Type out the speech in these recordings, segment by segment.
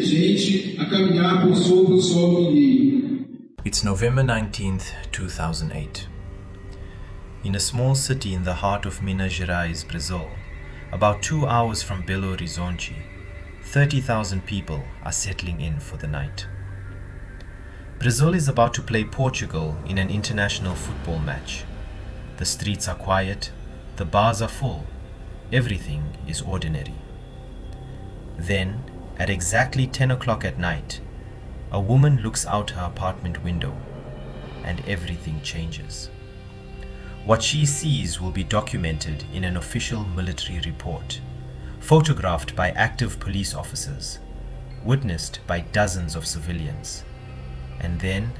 gente a caminhar por sobre o solo mineiro. It's November 19th, 2008. In a small city in the heart of Minas Gerais, Brazil, about 2 hours from Belo Horizonte, 30,000 people are settling in for the night. Brazil is about to play Portugal in an international football match. The streets are quiet, the bars are full, everything is ordinary. Then, at exactly 10 o'clock at night, a woman looks out her apartment window and everything changes. What she sees will be documented in an official military report, photographed by active police officers, witnessed by dozens of civilians, and then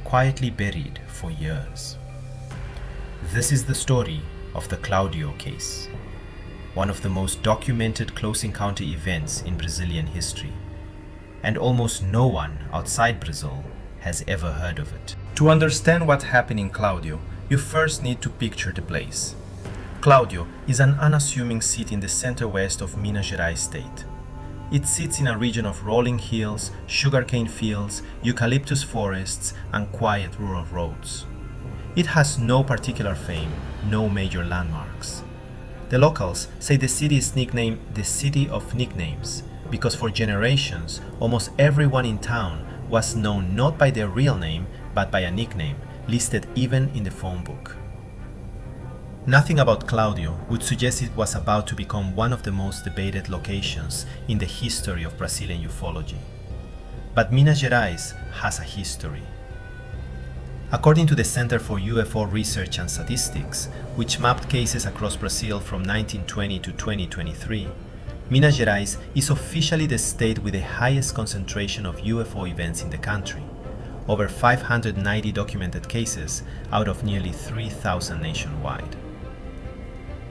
quietly buried for years. This is the story of the Cláudio case, one of the most documented close encounter events in Brazilian history, and almost no one outside Brazil has ever heard of it. To understand what happened in Cláudio, you first need to picture the place. Cláudio is an unassuming city in the center-west of Minas Gerais state. It sits in a region of rolling hills, sugarcane fields, eucalyptus forests, and quiet rural roads. It has no particular fame, no major landmarks. The locals say the city is nicknamed the City of Nicknames because for generations, almost everyone in town was known not by their real name, but by a nickname, listed even in the phone book. Nothing about Cláudio would suggest it was about to become one of the most debated locations in the history of Brazilian ufology. But Minas Gerais has a history. According to the Center for UFO Research and Statistics, which mapped cases across Brazil from 1920 to 2023, Minas Gerais is officially the state with the highest concentration of UFO events in the country, over 590 documented cases out of nearly 3,000 nationwide.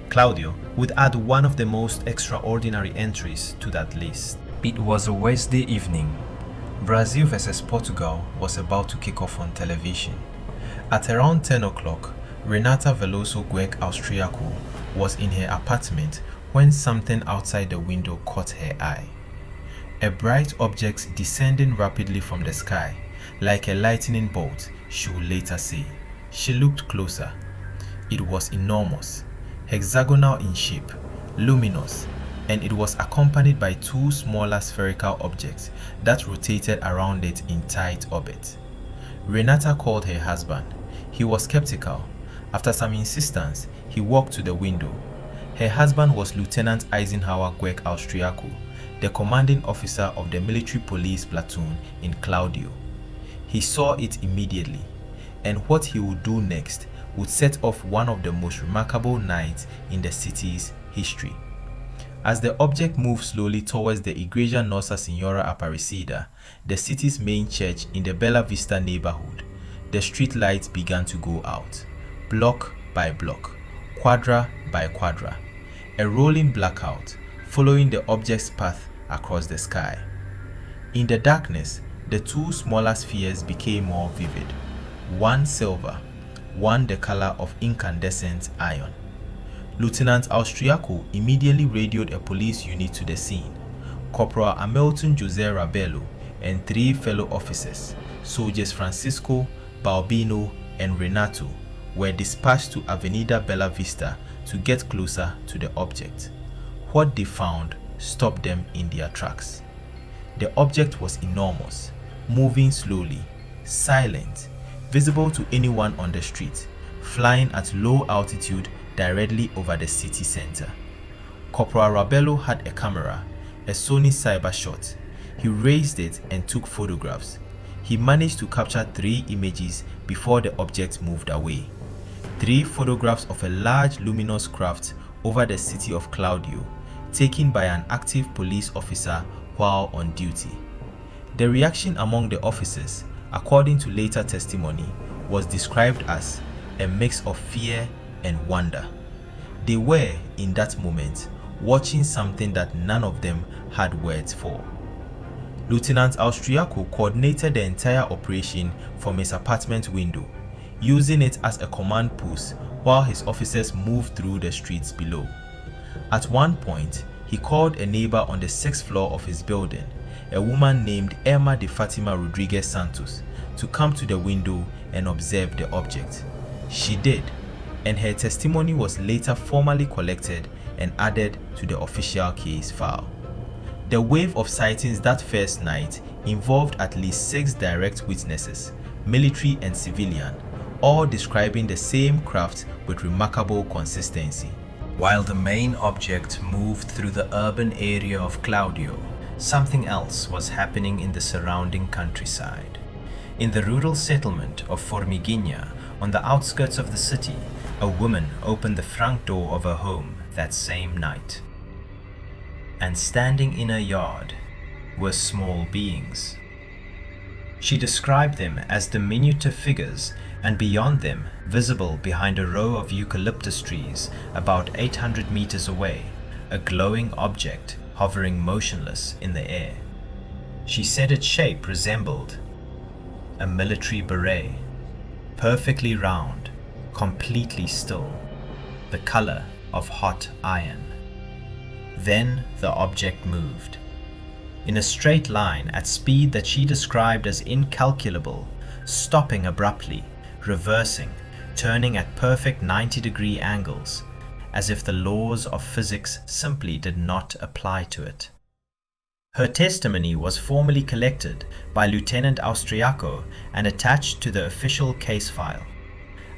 Cláudio would add one of the most extraordinary entries to that list. It was a Wednesday evening. Brazil vs Portugal was about to kick off on television. At around 10 o'clock, Renata Veloso Gueck Austriaco was in her apartment when something outside the window caught her eye. A bright object descending rapidly from the sky, like a lightning bolt, she would later say. She looked closer. It was enormous, hexagonal in shape, luminous, and it was accompanied by two smaller spherical objects that rotated around it in tight orbit. Renata called her husband. He was skeptical. After some insistence, he walked to the window. Her husband was Lieutenant Eisenhower Gueck Austriaco, the commanding officer of the military police platoon in Cláudio. He saw it immediately, and what he would do next would set off one of the most remarkable nights in the city's history. As the object moved slowly towards the Igreja Nossa Senhora Aparecida, the city's main church in the Bela Vista neighborhood, the street lights began to go out, block by block, quadra by quadra, a rolling blackout following the object's path across the sky. In the darkness, the two smaller spheres became more vivid, one silver, one the color of incandescent iron. Lieutenant Austriaco immediately radioed a police unit to the scene. Corporal Hamilton José Rabelo and three fellow officers, soldiers Francisco, Balbino, and Renato, were dispatched to Avenida Bela Vista to get closer to the object. What they found stopped them in their tracks. The object was enormous, moving slowly, silent, visible to anyone on the street, flying at low altitude directly over the city center. Corporal Rabelo had a camera, a Sony Cybershot. He raised it and took photographs. He managed to capture 3 images before the object moved away. 3 photographs of a large luminous craft over the city of Cláudio, taken by an active police officer while on duty. The reaction among the officers, according to later testimony, was described as a mix of fear and wonder. They were, in that moment, watching something that none of them had words for. Lieutenant Austriaco coordinated the entire operation from his apartment window, using it as a command post while his officers moved through the streets below. At one point, he called a neighbor on the 6th floor of his building, a woman named Emma de Fatima Rodriguez Santos, to come to the window and observe the object. She did, and her testimony was later formally collected and added to the official case file. The wave of sightings that first night involved at least 6 direct witnesses, military and civilian, all describing the same craft with remarkable consistency. While the main object moved through the urban area of Cláudio, something else was happening in the surrounding countryside. In the rural settlement of Formiguinha, on the outskirts of the city, a woman opened the front door of her home that same night. And standing in her yard were small beings. She described them as diminutive figures, and beyond them, visible behind a row of eucalyptus trees about 800 meters away, a glowing object hovering motionless in the air. She said its shape resembled a military beret, perfectly round, completely still, the color of hot iron. Then the object moved. In a straight line at speed that she described as incalculable, stopping abruptly, reversing, turning at perfect 90-degree angles, as if the laws of physics simply did not apply to it. Her testimony was formally collected by Lieutenant Austriaco and attached to the official case file.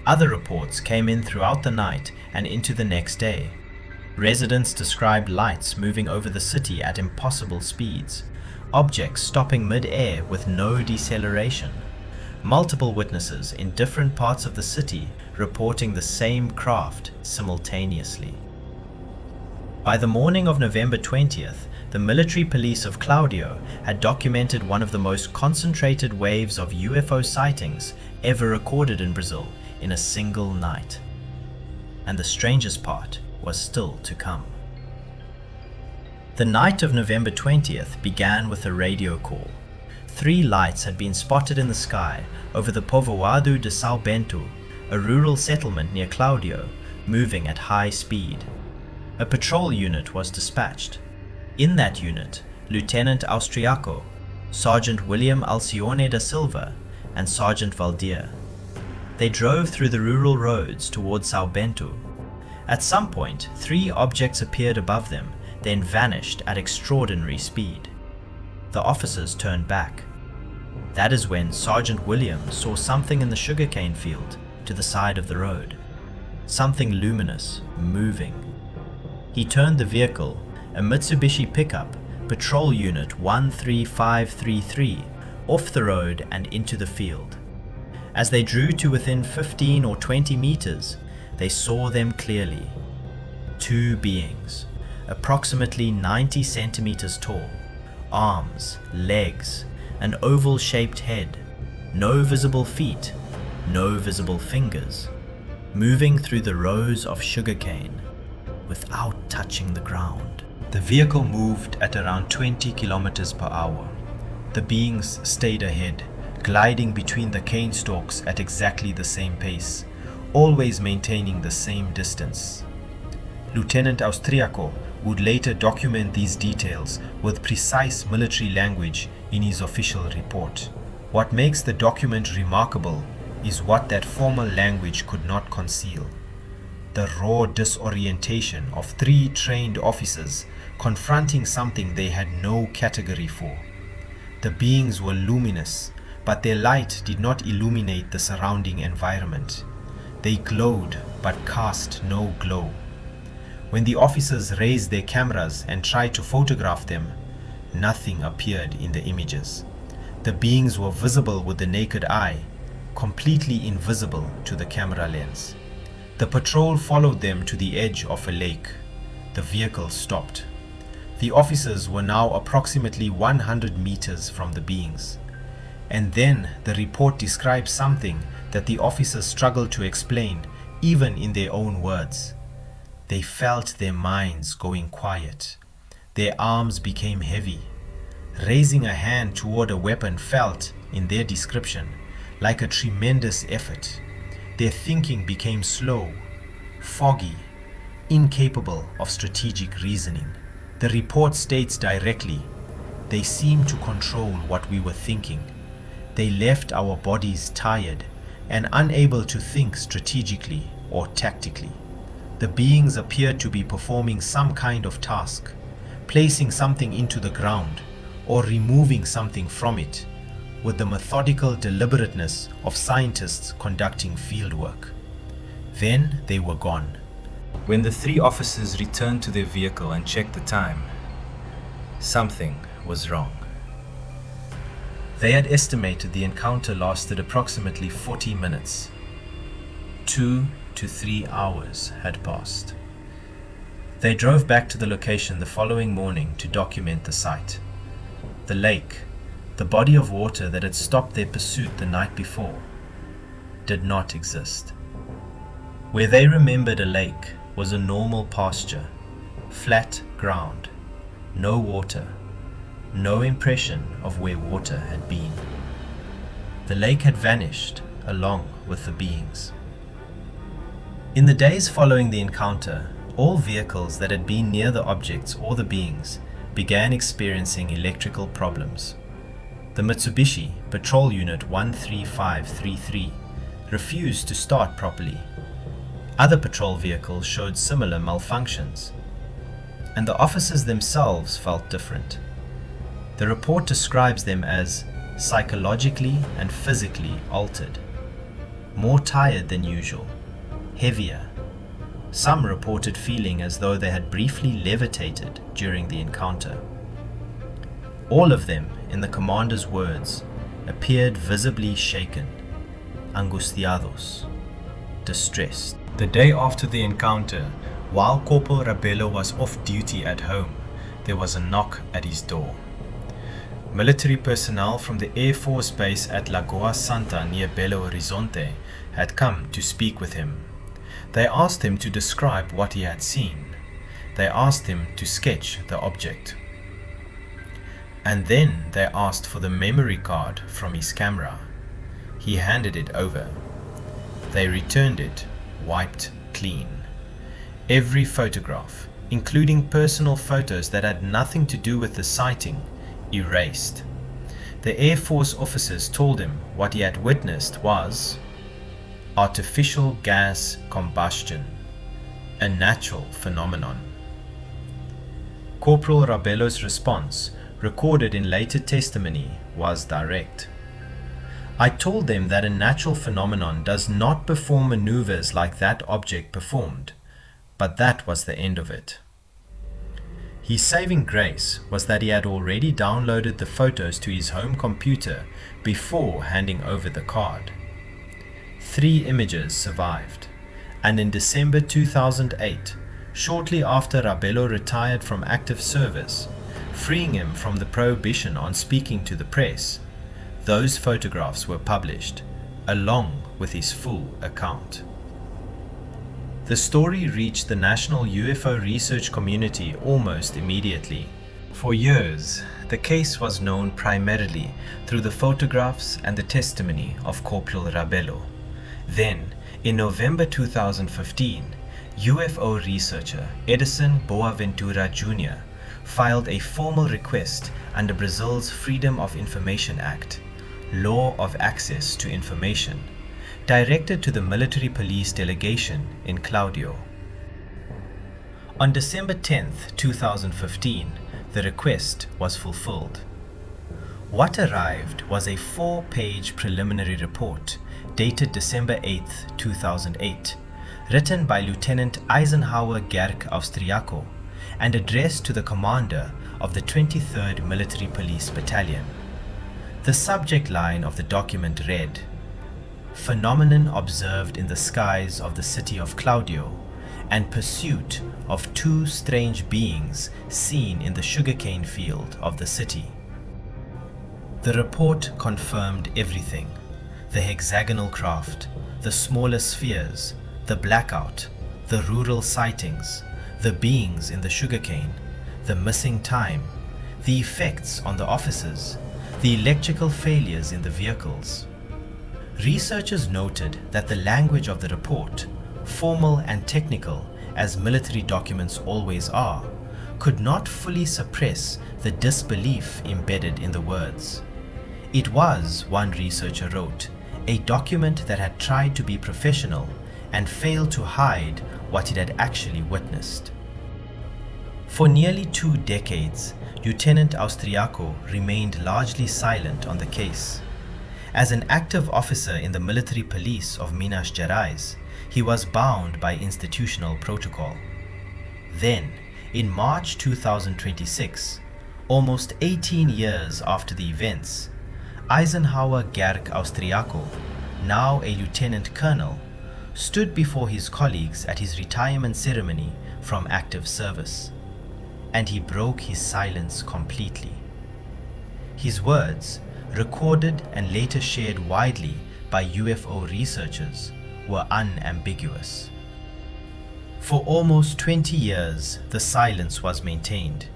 Other reports came in throughout the night and into the next day. Residents described lights moving over the city at impossible speeds, objects stopping mid-air with no deceleration, multiple witnesses in different parts of the city reporting the same craft simultaneously. By the morning of November 20th, the military police of Cláudio had documented one of the most concentrated waves of UFO sightings ever recorded in Brazil in a single night. And the strangest part was still to come. The night of November 20th began with a radio call. 3 lights had been spotted in the sky over the Povoado de São Bento, a rural settlement near Cláudio, moving at high speed. A patrol unit was dispatched. In that unit, Lieutenant Austriaco, Sergeant William Alcione da Silva, and Sergeant Valdir. They drove through the rural roads towards São Bento. At some point, 3 objects appeared above them, then vanished at extraordinary speed. The officers turned back. That is when Sergeant Williams saw something in the sugarcane field to the side of the road. Something luminous, moving. He turned the vehicle, a Mitsubishi pickup, Patrol Unit 13533, off the road and into the field. As they drew to within 15 or 20 meters, they saw them clearly. 2 beings, approximately 90 centimeters tall, arms, legs, an oval-shaped head, no visible feet, no visible fingers, moving through the rows of sugarcane without touching the ground. The vehicle moved at around 20 kilometers per hour. The beings stayed ahead, gliding between the cane stalks at exactly the same pace, always maintaining the same distance. Lieutenant Austriaco would later document these details with precise military language in his official report. What makes the document remarkable is what that formal language could not conceal: the raw disorientation of 3 trained officers confronting something they had no category for. The beings were luminous, but their light did not illuminate the surrounding environment. They glowed but cast no glow. When the officers raised their cameras and tried to photograph them, nothing appeared in the images. The beings were visible with the naked eye, completely invisible to the camera lens. The patrol followed them to the edge of a lake. The vehicle stopped. The officers were now approximately 100 meters from the beings. And then the report describes something that the officers struggled to explain, even in their own words. They felt their minds going quiet. Their arms became heavy. Raising a hand toward a weapon felt, in their description, like a tremendous effort. Their thinking became slow, foggy, incapable of strategic reasoning. The report states directly, "They seem to control what we were thinking. They left our bodies tired and unable to think strategically or tactically. The beings appear to be performing some kind of task, placing something into the ground or removing something from it, with the methodical deliberateness of scientists conducting field work." Then they were gone. When the three officers returned to their vehicle and checked the time, something was wrong. They had estimated the encounter lasted approximately 40 minutes. 2 to 3 hours had passed. They drove back to the location the following morning to document the site. The lake, the body of water that had stopped their pursuit the night before, did not exist. Where they remembered a lake was a normal pasture, flat ground, no water, no impression of where water had been. The lake had vanished along with the beings. In the days following the encounter, all vehicles that had been near the objects or the beings began experiencing electrical problems. The Mitsubishi Patrol Unit 13533 refused to start properly. Other patrol vehicles showed similar malfunctions, and the officers themselves felt different. The report describes them as psychologically and physically altered, more tired than usual, heavier. Some reported feeling as though they had briefly levitated during the encounter. All of them, in the commander's words, appeared visibly shaken, angustiados, distressed. The day after the encounter, while Corporal Rabello was off duty at home, there was a knock at his door. Military personnel from the Air Force base at Lagoa Santa near Belo Horizonte had come to speak with him. They asked him to describe what he had seen. They asked him to sketch the object. And then they asked for the memory card from his camera. He handed it over. They returned it, wiped clean. Every photograph, including personal photos that had nothing to do with the sighting, erased. The Air Force officers told him what he had witnessed was artificial gas combustion, a natural phenomenon. Corporal Rabello's response, recorded in later testimony, was direct. "I told them that a natural phenomenon does not perform maneuvers like that object performed, but that was the end of it." His saving grace was that he had already downloaded the photos to his home computer before handing over the card. 3 images survived, and in December 2008, shortly after Rabello retired from active service, freeing him from the prohibition on speaking to the press, those photographs were published, along with his full account. The story reached the national UFO research community almost immediately. For years, the case was known primarily through the photographs and the testimony of Corporal Rabello. Then, in November 2015, UFO researcher Edison Boaventura Jr. filed a formal request under Brazil's Freedom of Information Act, Law of Access to Information, directed to the military police delegation in Cláudio. On December 10, 2015, the request was fulfilled. What arrived was a 4-page preliminary report dated December 8, 2008, written by Lieutenant Eisenhower Gerk Austriaco and addressed to the commander of the 23rd Military Police Battalion. The subject line of the document read, "Phenomenon observed in the skies of the city of Cláudio and pursuit of 2 strange beings seen in the sugarcane field of the city." The report confirmed everything: the hexagonal craft, the smaller spheres, the blackout, the rural sightings, the beings in the sugarcane, the missing time, the effects on the officers, the electrical failures in the vehicles. Researchers noted that the language of the report, formal and technical as military documents always are, could not fully suppress the disbelief embedded in the words. It was, one researcher wrote, a document that had tried to be professional and failed to hide what it had actually witnessed. For nearly 2 decades, Lieutenant Austriaco remained largely silent on the case. As an active officer in the military police of Minas Gerais, he was bound by institutional protocol. Then, in March 2026, almost 18 years after the events, Eisenhower Gerk Austriaco, now a lieutenant colonel, stood before his colleagues at his retirement ceremony from active service, and he broke his silence completely. His words, recorded and later shared widely by UFO researchers, were unambiguous. For almost 20 years, the silence was maintained,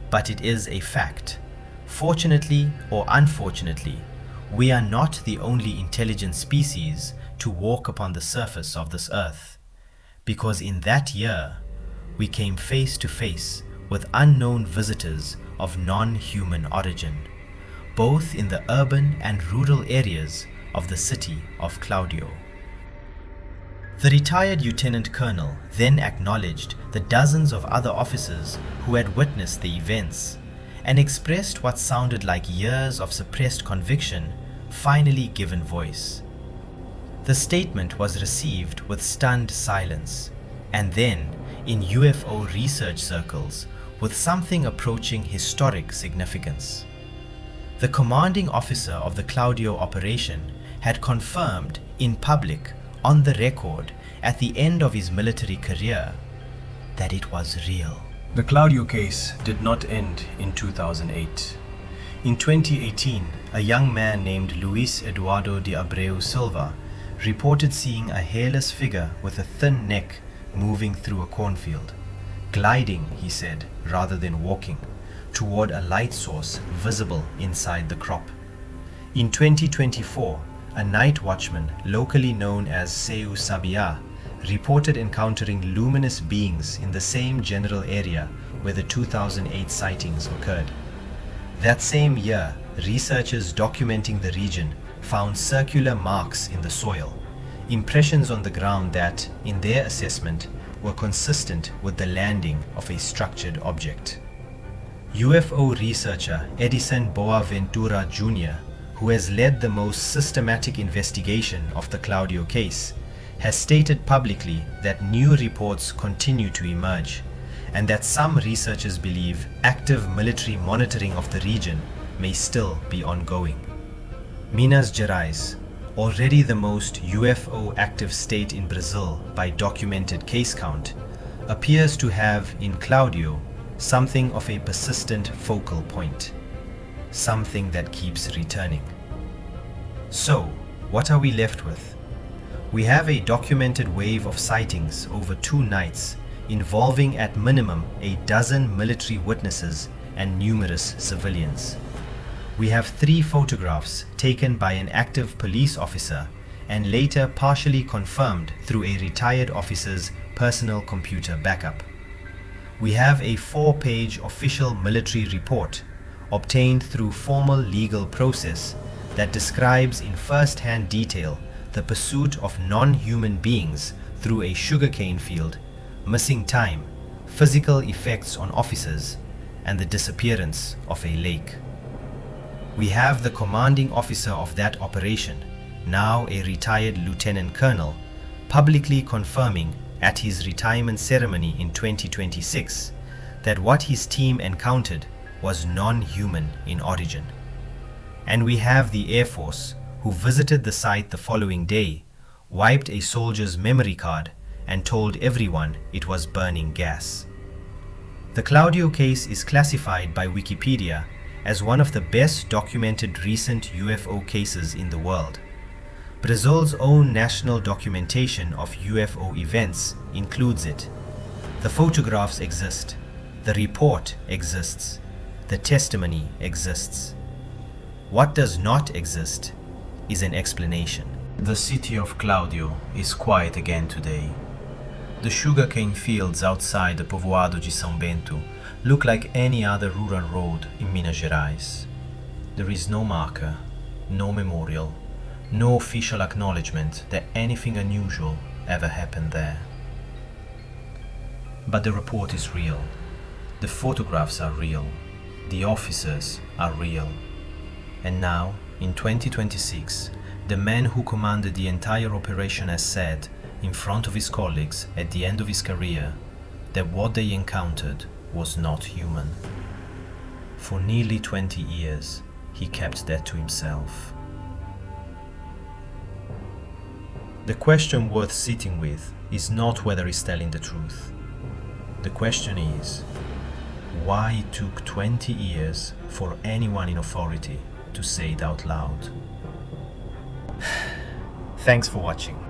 but it is a fact. Fortunately or unfortunately, we are not the only intelligent species to walk upon the surface of this earth, because in that year, we came face to face with unknown visitors of non-human origin, both in the urban and rural areas of the city of Cláudio. The retired lieutenant colonel then acknowledged the dozens of other officers who had witnessed the events and expressed what sounded like years of suppressed conviction finally given voice. The statement was received with stunned silence, and then, in UFO research circles, with something approaching historic significance. The commanding officer of the Cláudio operation had confirmed in public, on the record, at the end of his military career, that it was real. The Cláudio case did not end in 2008. In 2018, a young man named Luis Eduardo de Abreu Silva reported seeing a hairless figure with a thin neck moving through a cornfield, gliding, he said, rather than walking, toward a light source visible inside the crop. In 2024, a night watchman locally known as Seu Sabia reported encountering luminous beings in the same general area where the 2008 sightings occurred. That same year, researchers documenting the region found circular marks in the soil, impressions on the ground that, in their assessment, were consistent with the landing of a structured object. UFO researcher Edison Boaventura Jr., who has led the most systematic investigation of the Cláudio case, has stated publicly that new reports continue to emerge, and that some researchers believe active military monitoring of the region may still be ongoing. Minas Gerais, already the most UFO active state in Brazil by documented case count, appears to have in Cláudio something of a persistent focal point, something that keeps returning. So, what are we left with? We have a documented wave of sightings over 2 nights involving at minimum a dozen military witnesses and numerous civilians. We have 3 photographs taken by an active police officer and later partially confirmed through a retired officer's personal computer backup. We have a 4-page official military report obtained through formal legal process that describes in first-hand detail the pursuit of non-human beings through a sugarcane field, missing time, physical effects on officers, and the disappearance of a lake. We have the commanding officer of that operation, now a retired lieutenant colonel, publicly confirming at his retirement ceremony in 2026 that what his team encountered was non-human in origin. And we have the Air Force, who visited the site the following day, wiped a soldier's memory card, and told everyone it was burning gas. The Cláudio case is classified by Wikipedia as one of the best documented recent UFO cases in the world. Brazil's own national documentation of UFO events includes it. The photographs exist, the report exists, the testimony exists. What does not exist is an explanation. The city of Cláudio is quiet again today. The sugarcane fields outside the povoado de São Bento look like any other rural road in Minas Gerais. There is no marker, no memorial, no official acknowledgement that anything unusual ever happened there. But the report is real. The photographs are real. The officers are real. And now, in 2026, the man who commanded the entire operation has said, in front of his colleagues at the end of his career, that what they encountered was not human. For nearly 20 years, he kept that to himself. The question worth sitting with is not whether he's telling the truth. The question is, why it took 20 years for anyone in authority to say it out loud. Thanks for watching.